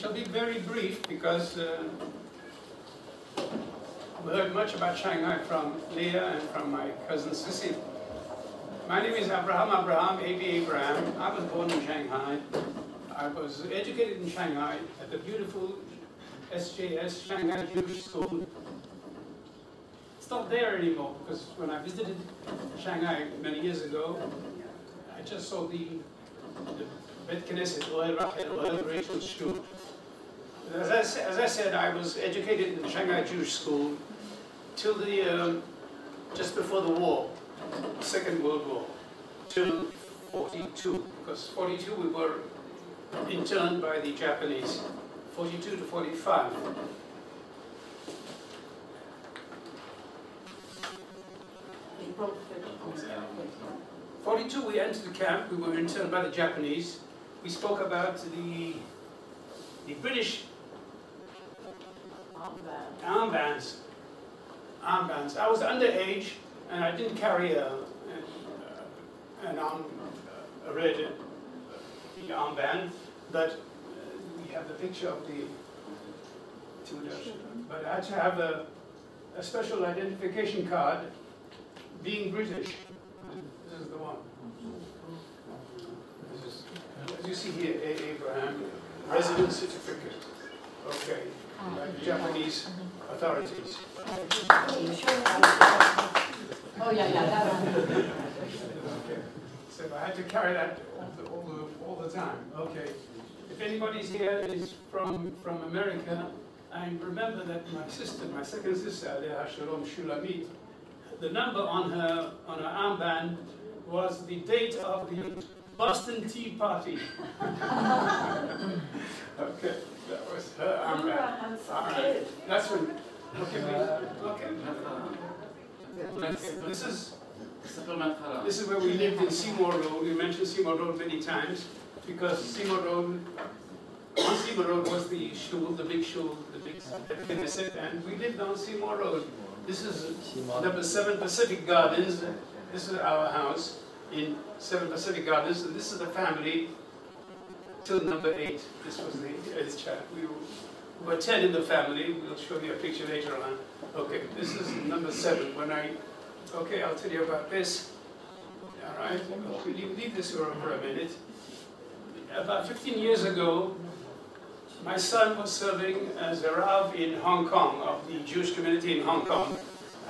shall be very brief because we heard much about Shanghai from Leah and from my cousin Sissy. My name is Abraham, A.B. Abraham. I was born in Shanghai. I was educated in Shanghai at the beautiful SJS, Shanghai Jewish School. It's not there anymore because when I visited Shanghai many years ago, I just saw the Bet Knesset, Oil Rachel Shul. As I said, I was educated in the Shanghai Jewish School till the just before the war, Second World War, till 42. Because 42 we were interned by the Japanese, 42 to 45. April 42 we entered the camp, we were interned by the Japanese. We spoke about the British armbands. I was underage and I didn't carry a red armband, but we have the picture of the Tudors. But I had to have a special identification card being British. This is the one. This is, as you see here, A. Abraham, residence certificate. Okay, by the Japanese authorities. Oh yeah, that one. Okay. So I had to carry that all the time. Okay. If anybody's here is from America, I remember that my sister, my second sister, Alea Shalom Shulamit, the number on her armband was the date of the Boston Tea Party. Okay, that was her armband. All right. That's when. Okay. This is where we lived in Seymour Road. We mentioned Seymour Road many times because Seymour Road, on Seymour Road was the shul, the big Knesset, and we lived on Seymour Road. This is number 7 Pacific Gardens. This is our house in 7 Pacific Gardens. And this is the family till number 8. This was the 8th child. We were 10 in the family. We'll show you a picture later on. Okay, this is number 7. Okay, I'll tell you about this. All right, we'll leave this for a minute. About 15 years ago, my son was serving as a Rav in Hong Kong, of the Jewish community in Hong Kong.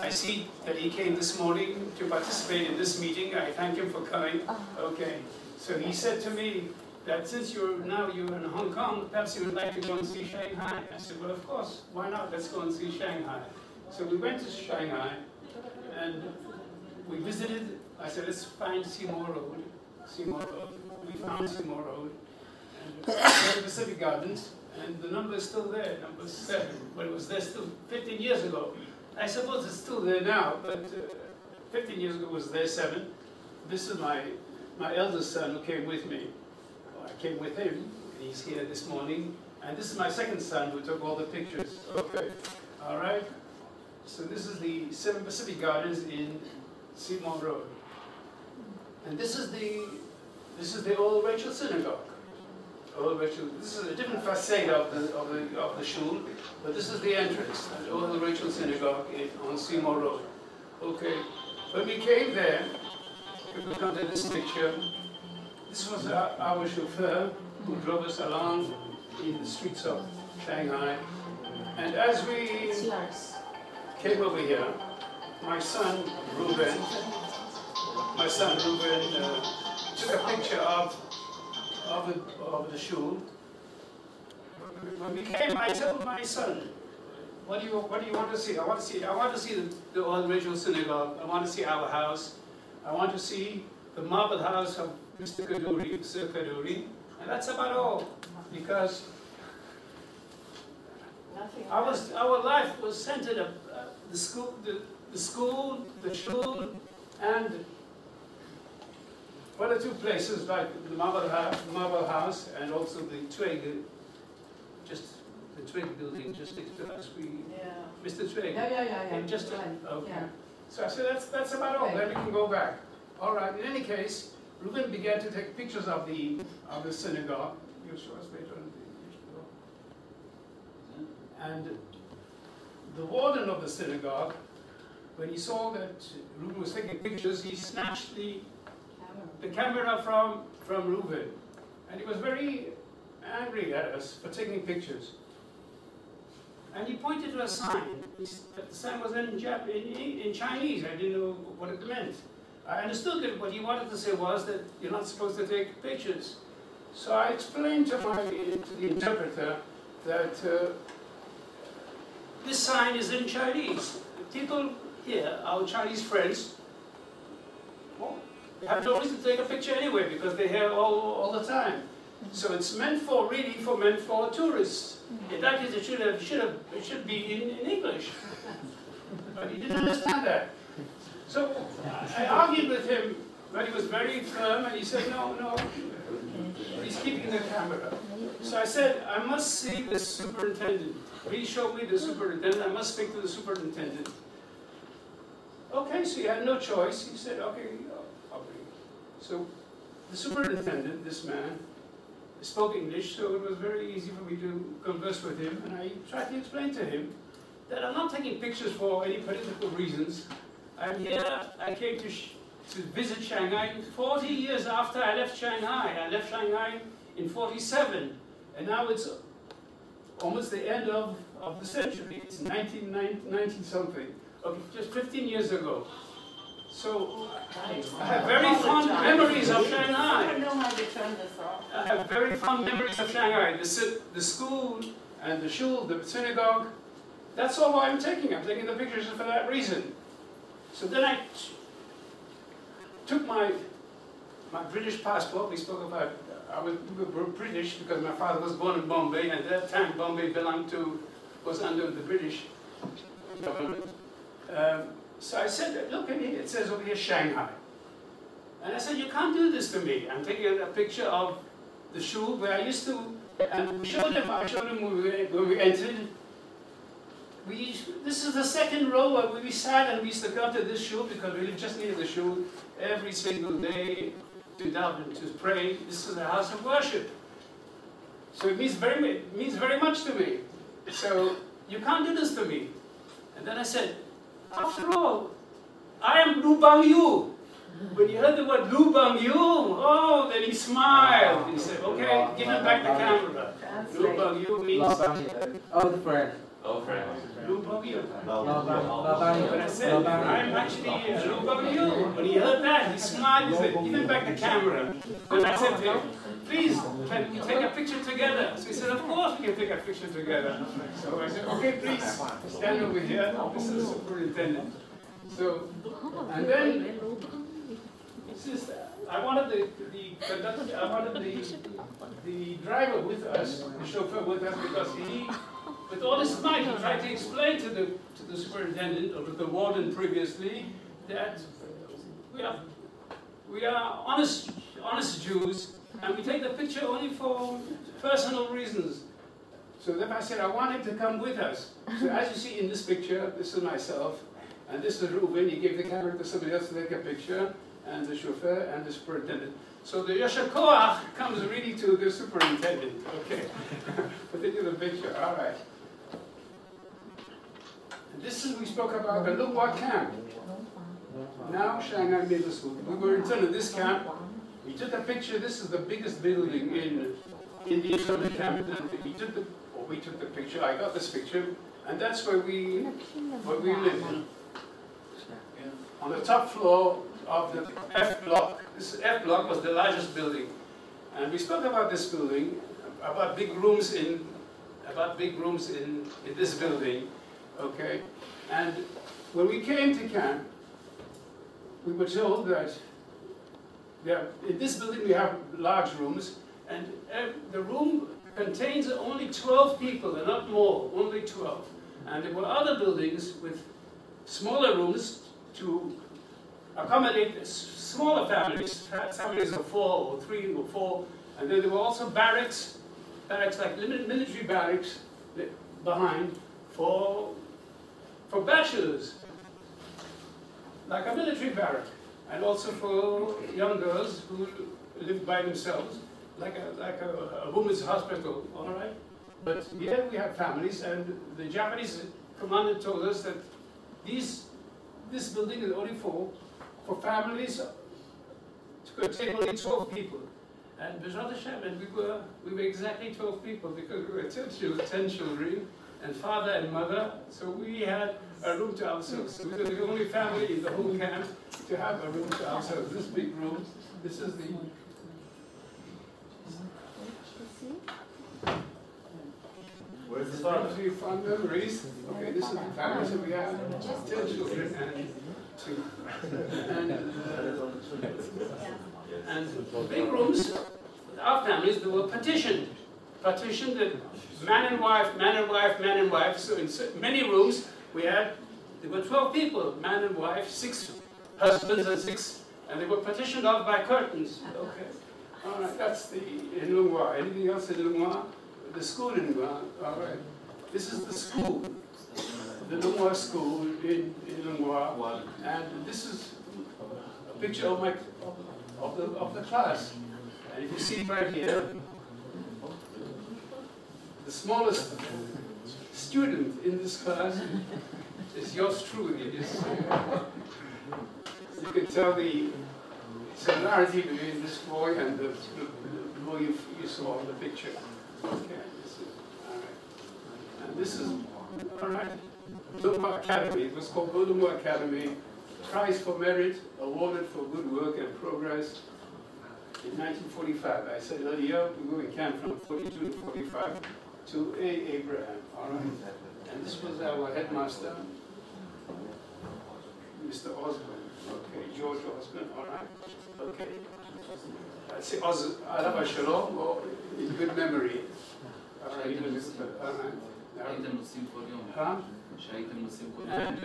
I see that he came this morning to participate in this meeting. I thank him for coming. Okay, so he said to me that since you're in Hong Kong, perhaps you would like to go and see Shanghai. I said, well, of course, why not? Let's go and see Shanghai. So we went to Shanghai, and we visited. I said, let's find Seymour Road. We found Seymour Road, and Pacific Gardens. And the number is still there, number 7, but it was there still 15 years ago. I suppose it's still there now, but 15 years ago it was there 7. This is my eldest son who came with me. I came with him, he's here this morning. And this is my second son who took all the pictures. Okay, all right. So this is the 7 Pacific Gardens in Seymour Road. And this is the old Rachel Synagogue. This is a different facade of the shul, but this is the entrance, the old Rachel Synagogue on Seymour Road. Okay, when we came there, if we come to this picture, this was our chauffeur who drove us along in the streets of Shanghai. And as we came over here, my son Ruben took a picture of the shul. When we came, I told my son, what do you want to see? I want to see the old Rachel Synagogue. I want to see our house. I want to see the marble house of Mr. Kaduri, Sir Kaduri, and that's about all. Because our life was centered on the school, the shul, and one or two places like the marble house and also the Twig, the Twig building just next to us. Mr. Twig. Yeah. Just okay. Yeah. So I said that's about all. Then we can go back. All right. In any case, Reuben began to take pictures of the synagogue. You'll show us later. And the warden of the synagogue, when he saw that Reuben was taking pictures, he snatched the camera from Reuben. And he was very angry at us for taking pictures. And he pointed to a sign. The sign was in Chinese. I didn't know what it meant. I understood that what he wanted to say was that you're not supposed to take pictures. So I explained to the interpreter that this sign is in Chinese. People here, our Chinese friends, well, have no reason to take a picture anyway because they're here all the time. So it's meant for tourists. In that case, it should be in English. But he didn't understand that. So I argued with him, but he was very firm, and he said, no, he's keeping the camera. So I said, I must see the superintendent. Please show me the superintendent. I must speak to the superintendent. Okay, so he had no choice. He said, okay, I'll bring. So the superintendent, this man, spoke English, so it was very easy for me to converse with him. And I tried to explain to him that I'm not taking pictures for any political reasons. I'm here, I came to visit Shanghai 40 years after I left Shanghai. I left Shanghai in 47, and now it's almost the end of the century. It's 19 something, okay, just 15 years ago. So I have very fond memories of Shanghai. I don't know how to turn this off. I have very fond memories of Shanghai. The school and the shul, the synagogue. That's all I'm taking. I'm taking the pictures for that reason. So then I took my British passport. We spoke about, we were British because my father was born in Bombay, and at that time Bombay was under the British government. So I said, look at here, it says over here Shanghai. And I said, you can't do this to me. I'm taking a picture of the shul where I used to, and I showed him when we entered. This is the second row where we sat, and we used to come to this shul because we lived just near the shul every single day to daven, to pray. This is a house of worship. So it means very much to me. So you can't do this to me. And then I said, after all, I am Lu Bang Yu. When he heard the word Lu Bang Yu, oh, then he smiled. He said, okay, give him back the camera. Lu Bang Yu means old friend. Old friend. Lu Bang Yu. Bang Yu. When I said, I'm actually Lu Bang Yu. When he heard that, he smiled. He said, give him back the camera. Then I said to him, please, can we take a picture together? So he said, of course we can take a picture together. So I said, okay, please, stand over here. This is the superintendent. So, and then, I wanted the driver with us, the chauffeur with us, because he, with all his might, he tried to explain to the superintendent or to the warden previously that we are honest Jews, and we take the picture only for personal reasons. So then I said, I want him to come with us. So as you see in this picture, this is myself, and this is Reuben. He gave the camera to somebody else to take a picture, and the chauffeur and the superintendent. So the Yasher Koach comes really to the superintendent. Okay, but they do the picture. All right. And this is, we spoke about the Lukwa camp. Now Shanghai Middle School. We were in front of this camp. We took a picture. This is the biggest building in the Israeli camp. We took the picture. I got this picture, and that's where we lived. On the top floor of the F block. This F block was the largest building, and we spoke about this building, about big rooms in this building, okay. And when we came to camp, we were told that in this building we have large rooms, and the room contains only 12 people, and not more, only 12. And there were other buildings with smaller rooms to accommodate smaller families of 4 or 3 or 4, and then there were also barracks like military barracks behind for bachelors, like a military barrack, and also for young girls who lived by themselves, like a women's hospital. All right. But here we have families, and the Japanese commander told us that this building is only for families to contain only 12 people. And B'ezrat Hashem, and we were exactly 12 people because we were 10 children, and father and mother, so we had a room to ourselves. So we were the only family in the whole camp to have a room to ourselves. This big room, this is the... Where's the start? Fun memories. Okay, this is the family, so we have 10 children and 2. And big rooms, our families, they were partitioned. Partitioned, that man and wife, man and wife, man and wife. So in many rooms, there were 12 people, man and wife, 6 husbands and 6, and they were partitioned off by curtains. Okay. All right, that's in Lungwa. Anything else in Lungwa? The school in Lungwa. All right. This is the school, the Lungwa school in Lungwa, and this is a picture of the class. And if you see right here, the smallest student in this class is yours truly. You can tell the similarity between this boy and the boy you saw in the picture. Okay, this is all right. And this is all right. Lungwa Academy. It was called Lungwa Academy. Prize for merit awarded for good work and progress in 1945. I said earlier we were in camp from 42 to 45 to Abraham. All right. And this was our headmaster, Mr. Osborne. Okay, George Osborne. All right. Okay. I'd say Alaba Shalom, or in good memory. All right. All right. Huh? And,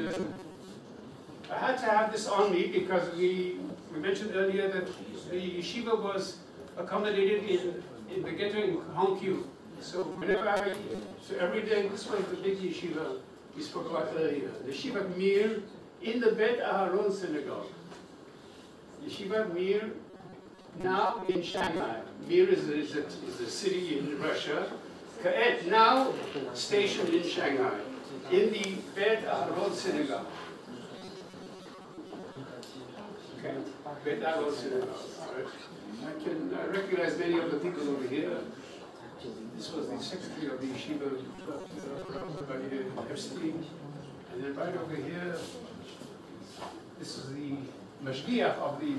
I had to have this on me because we mentioned earlier that the yeshiva was accommodated in the ghetto in Aa'key. So every day, this was the big yeshiva we spoke about earlier. The Yeshiva Mir in the Bet Aharon synagogue. Yeshiva Mir now in Shanghai. Mir is a city in Russia. Ka'et now stationed in Shanghai, in the Bet Aharon synagogue. Okay, Bet Aharon synagogue. All right. I can recognize many of the people over here. This was the secretary of the yeshiva, Rabbi Epstein. And then right over here, this is the mashgiach of the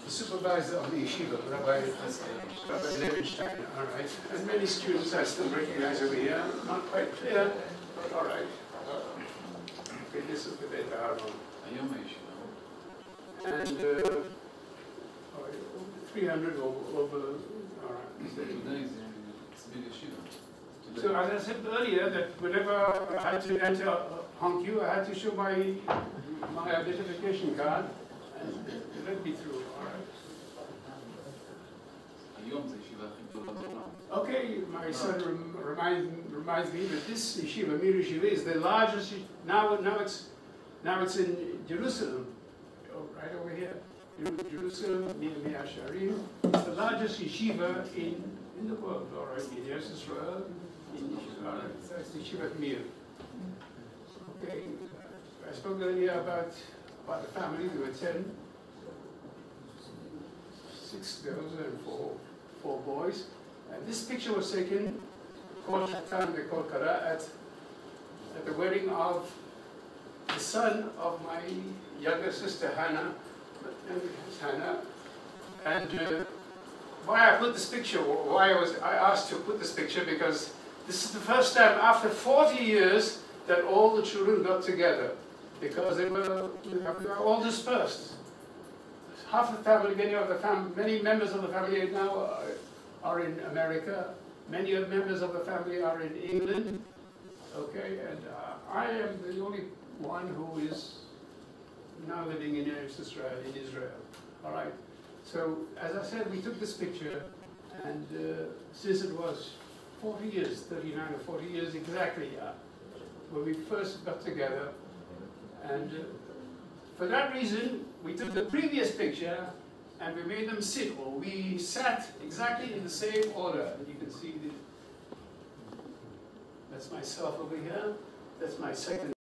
supervisor of the yeshiva, Rabbi Levenstein. All right. And many students I still recognize over here. Not quite clear, but all right. Okay, this is the Bet Aharon. And 300 over, all right. So as I said earlier, that whenever I had to enter Aa'key, I had to show my identification card, and they let me through. All right. Okay, my son reminds me that this yeshiva, Mir Yeshiva, is the largest. Now it's in Jerusalem, right over here. Jerusalem, near Me'asharim. It's the largest yeshiva in the world, all right, in Eretz Israel, that's the Yeshiva Mir. Okay, I spoke earlier about the family. There were 10, 6 girls and 4 boys. And this picture was taken, called Kara, at the wedding of the son of my younger sister Hannah. And why I put this picture, why I asked to put this picture, because this is the first time after 40 years that all the children got together, because they were all dispersed. Half the family, many members of the family now are in America. Many members of the family are in England. Okay, and I am the only one who is now living in Israel. All right. So, as I said, we took this picture, and since it was 40 years, 39 or 40 years exactly, when we first got together, and for that reason, we took the previous picture, and we made them sit, or we sat exactly in the same order. And you can see That's myself over here. That's my second